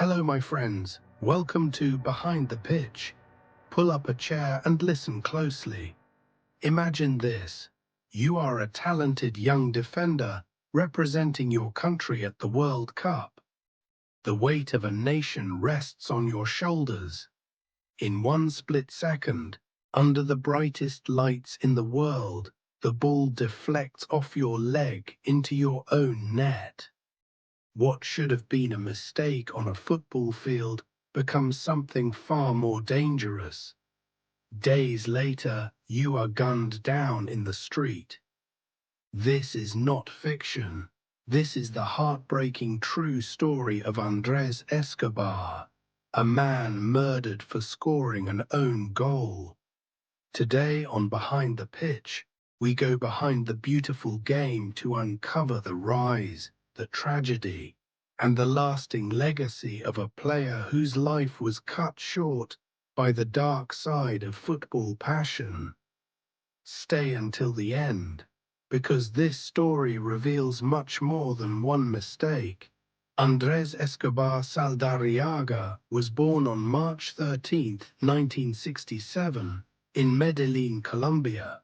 Hello, my friends. Welcome to Behind the Pitch. Pull up a chair and listen closely. Imagine this. You are a talented young defender representing your country at the World Cup. The weight of a nation rests on your shoulders. In one split second, under the brightest lights in the world, the ball deflects off your leg into your own net. What should have been a mistake on a football field becomes something far more dangerous. Days later, you are gunned down in the street. This is not fiction. This is the heartbreaking true story of Andrés Escobar, a man murdered for scoring an own goal. Today on Behind the Pitch, we go behind the beautiful game to uncover the rise, the tragedy, and the lasting legacy of a player whose life was cut short by the dark side of football passion. Stay until the end, because this story reveals much more than one mistake. Andrés Escobar Saldarriaga was born on March 13, 1967, in Medellín, Colombia.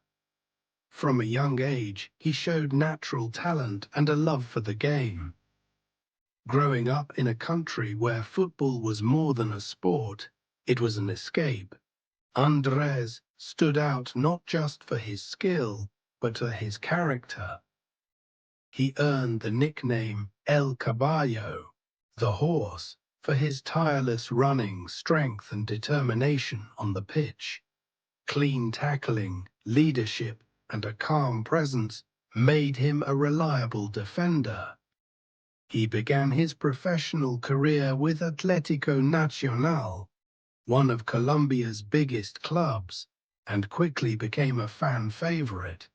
From a young age, he showed natural talent and a love for the game. Growing up in a country where football was more than a sport, it was an escape, Andrés stood out not just for his skill, but for his character. He earned the nickname El Caballo, the horse, for his tireless running, strength and determination on the pitch. Clean tackling, leadership, and a calm presence made him a reliable defender. He began his professional career with Atlético Nacional, one of Colombia's biggest clubs, and quickly became a fan favorite.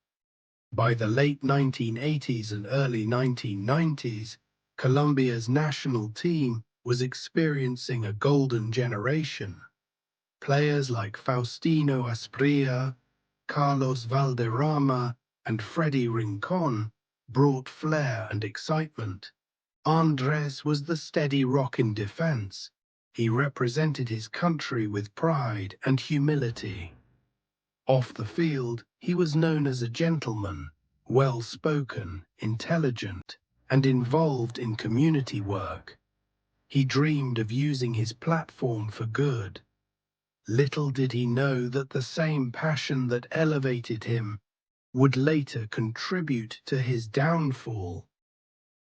By the late 1980s and early 1990s, Colombia's national team was experiencing a golden generation. Players like Faustino Asprilla, Carlos Valderrama, and Freddy Rincon brought flair and excitement. Andrés was the steady rock in defense. He represented his country with pride and humility. Off the field, he was known as a gentleman, well-spoken, intelligent, and involved in community work. He dreamed of using his platform for good. Little did he know that the same passion that elevated him would later contribute to his downfall.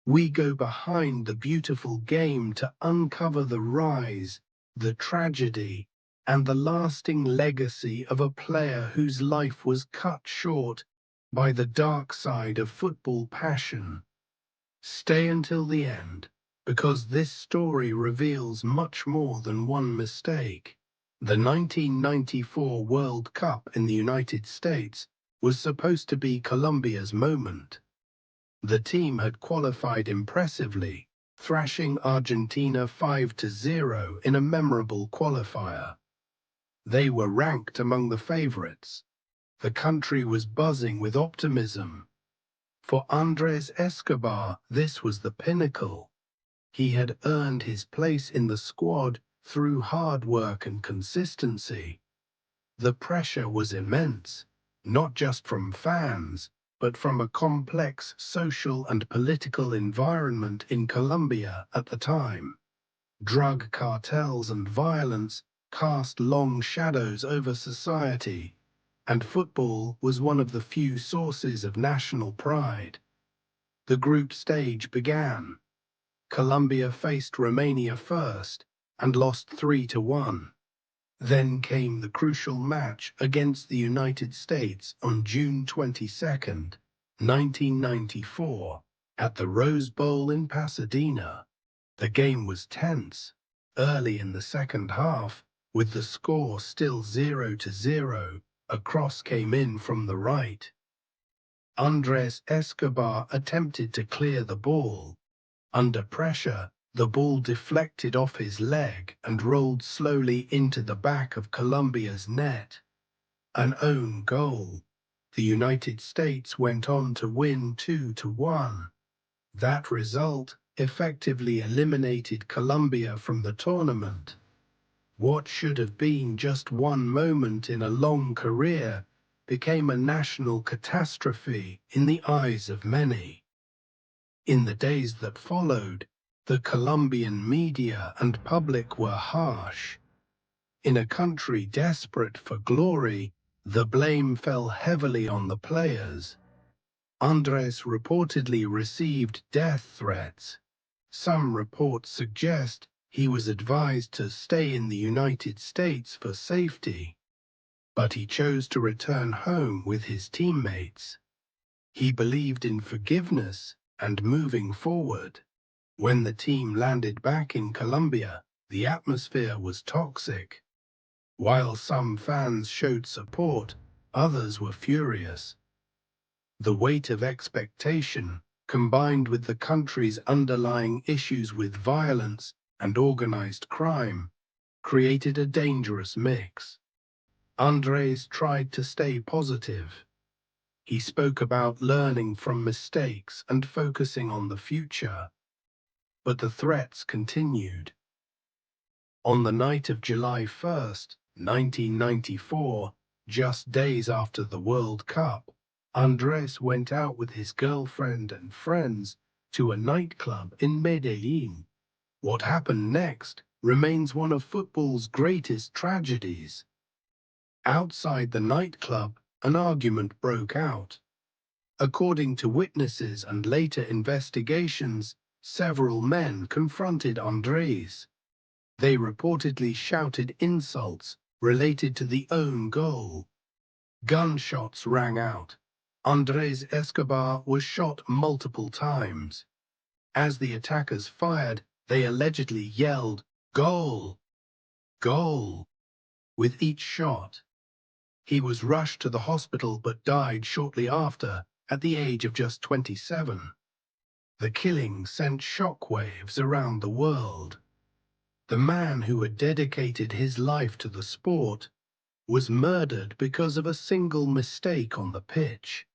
We go behind the beautiful game to uncover the rise, the tragedy, and the lasting legacy of a player whose life was cut short by the dark side of football passion. Stay until the end, because this story reveals much more than one mistake. The 1994 World Cup in the United States was supposed to be Colombia's moment. The team had qualified impressively, thrashing Argentina 5-0 in a memorable qualifier. They were ranked among the favorites. The country was buzzing with optimism. For Andrés Escobar, this was the pinnacle. He had earned his place in the squad through hard work and consistency. The pressure was immense, not just from fans, but from a complex social and political environment in Colombia at the time. Drug cartels and violence cast long shadows over society, and football was one of the few sources of national pride. The group stage began. Colombia faced Romania first and lost 3-1. Then came the crucial match against the United States on June 22, 1994, at the Rose Bowl in Pasadena. The game was tense. Early in the second half, with the score still 0-0, a cross came in from the right. Andrés Escobar attempted to clear the ball. Under pressure, the ball deflected off his leg and rolled slowly into the back of Colombia's net. An own goal. The United States went on to win 2-1. That result, effectively eliminated Colombia from the tournament. What should have been just one moment in a long career became a national catastrophe in the eyes of many. In the days that followed, the Colombian media and public were harsh. In a country desperate for glory, the blame fell heavily on the players. Andrés reportedly received death threats. Some reports suggest he was advised to stay in the United States for safety, but he chose to return home with his teammates. He believed in forgiveness and moving forward. When the team landed back in Colombia, the atmosphere was toxic. While some fans showed support, others were furious. The weight of expectation, combined with the country's underlying issues with violence and organized crime, created a dangerous mix. Andrés tried to stay positive. He spoke about learning from mistakes and focusing on the future. But the threats continued. On the night of July 1st, 1994, just days after the World Cup, Andrés went out with his girlfriend and friends to a nightclub in Medellín. What happened next remains one of football's greatest tragedies. Outside the nightclub, an argument broke out. According to witnesses and later investigations, several men confronted Andrés. They reportedly shouted insults related to the own goal. Gunshots rang out. Andrés Escobar was shot multiple times. As the attackers fired, they allegedly yelled, "Goal! Goal!" with each shot. He was rushed to the hospital but died shortly after, at the age of just 27. The killing sent shockwaves around the world. The man who had dedicated his life to the sport was murdered because of a single mistake on the pitch.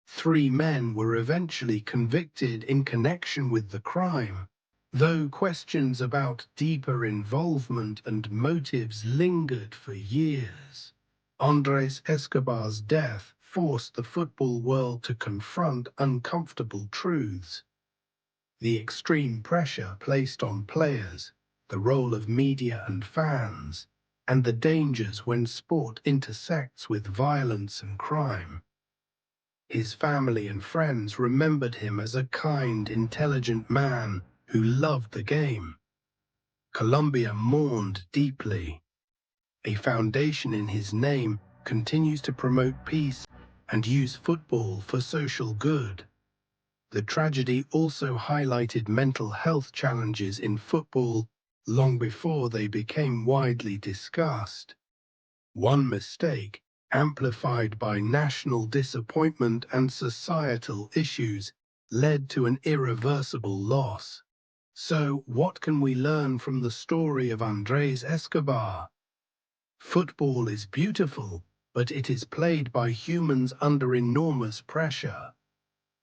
3 men were eventually convicted in connection with the crime, though questions about deeper involvement and motives lingered for years. Andrés Escobar's death forced the football world to confront uncomfortable truths. The extreme pressure placed on players, the role of media and fans, and the dangers when sport intersects with violence and crime. His family and friends remembered him as a kind, intelligent man who loved the game. Colombia mourned deeply. A foundation in his name continues to promote peace and use football for social good. The tragedy also highlighted mental health challenges in football long before they became widely discussed. One mistake, amplified by national disappointment and societal issues, led to an irreversible loss. So, what can we learn from the story of Andrés Escobar? Football is beautiful, but it is played by humans under enormous pressure.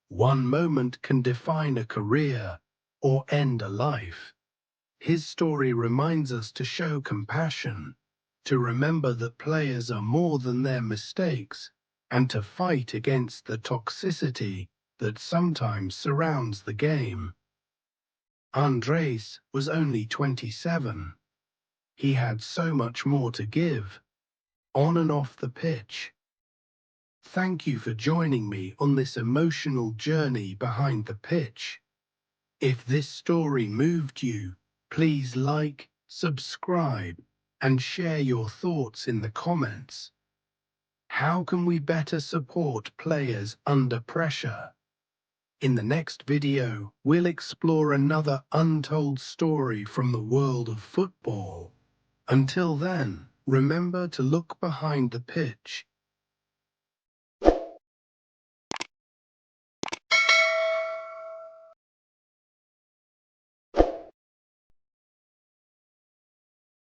One moment can define a career or end a life. His story reminds us to show compassion, to remember that players are more than their mistakes, and to fight against the toxicity that sometimes surrounds the game. Andrés was only 27. He had so much more to give, on and off the pitch. Thank you for joining me on this emotional journey behind the pitch. If this story moved you, please like, subscribe, and share your thoughts in the comments. How can we better support players under pressure? In the next video, we'll explore another untold story from the world of football. Until then, remember to look behind the pitch